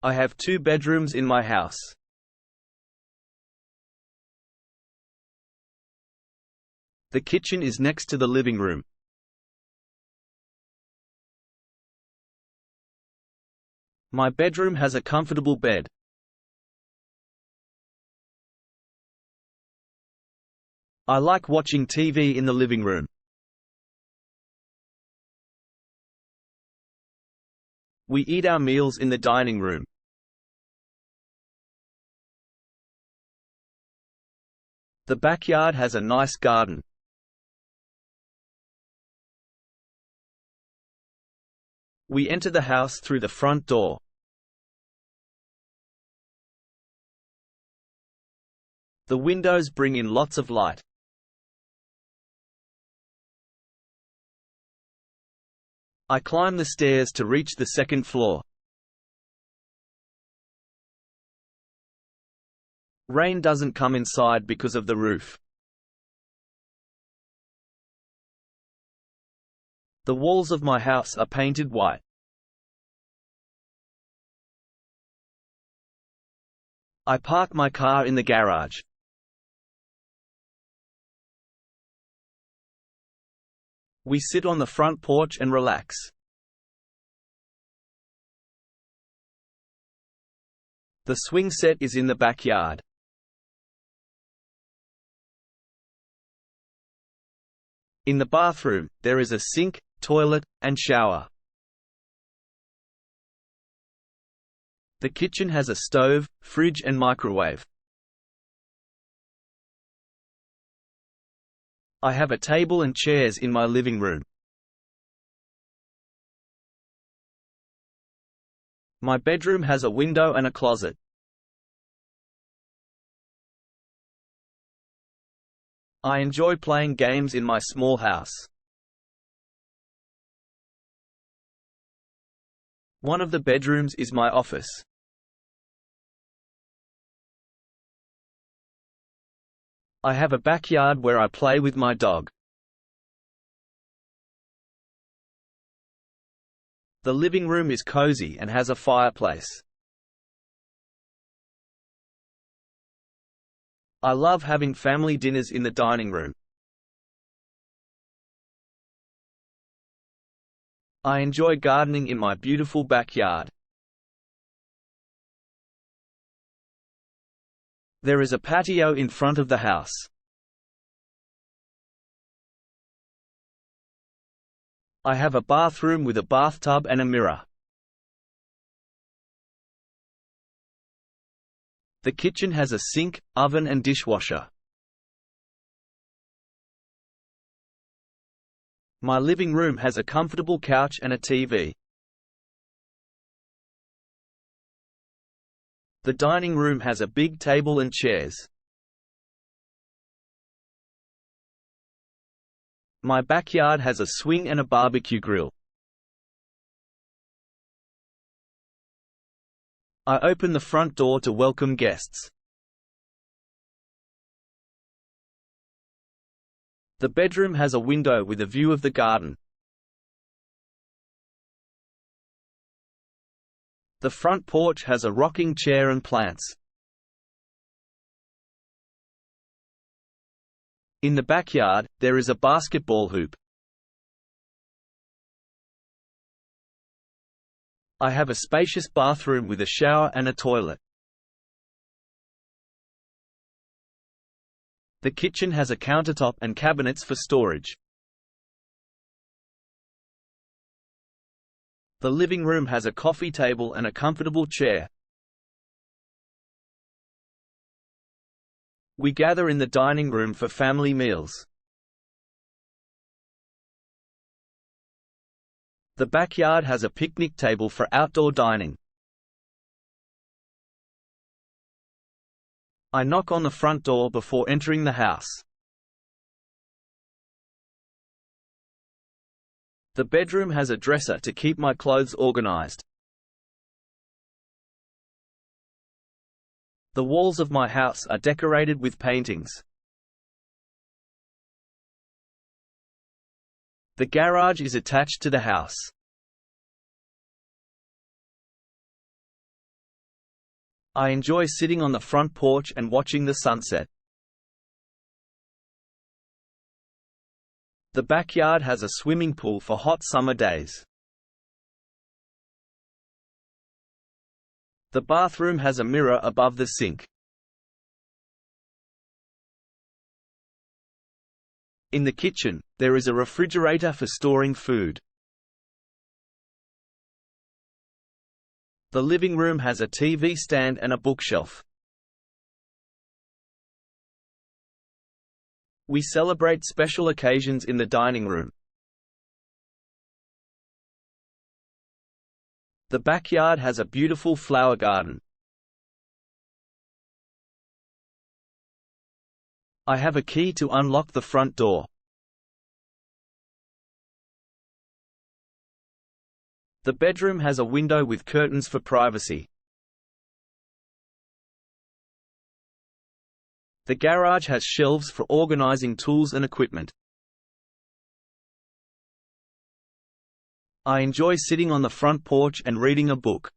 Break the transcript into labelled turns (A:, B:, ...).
A: I have 2 bedrooms in my house. The kitchen is next to the living room. My bedroom has a comfortable bed. I like watching TV in the living room. We eat our meals in the dining room. The backyard has a nice garden. We enter the house through the front door. The windows bring in lots of light. I climb the stairs to reach the second floor. Rain doesn't come inside because of the roof. The walls of my house are painted white. I park my car in the garage. We sit on the front porch and relax. The swing set is in the backyard. In the bathroom, there is a sink, toilet, and shower. The kitchen has a stove, fridge, and microwave. I have a table and chairs in my living room. My bedroom has a window and a closet. I enjoy playing games in my small house. One of the bedrooms is my office. I have a backyard where I play with my dog. The living room is cozy and has a fireplace. I love having family dinners in the dining room. I enjoy gardening in my beautiful backyard. There is a patio in front of the house. I have a bathroom with a bathtub and a mirror. The kitchen has a sink, oven, and dishwasher. My living room has a comfortable couch and a TV. The dining room has a big table and chairs. My backyard has a swing and a barbecue grill. I open the front door to welcome guests. The bedroom has a window with a view of the garden. The front porch has a rocking chair and plants. In the backyard, there is a basketball hoop. I have a spacious bathroom with a shower and a toilet. The kitchen has a countertop and cabinets for storage. The living room has a coffee table and a comfortable chair. We gather in the dining room for family meals. The backyard has a picnic table for outdoor dining. I knock on the front door before entering the house. The bedroom has a dresser to keep my clothes organized. The walls of my house are decorated with paintings. The garage is attached to the house. I enjoy sitting on the front porch and watching the sunset. The backyard has a swimming pool for hot summer days. The bathroom has a mirror above the sink. In the kitchen, there is a refrigerator for storing food. The living room has a TV stand and a bookshelf. We celebrate special occasions in the dining room. The backyard has a beautiful flower garden. I have a key to unlock the front door. The bedroom has a window with curtains for privacy. The garage has shelves for organizing tools and equipment. I enjoy sitting on the front porch and reading a book.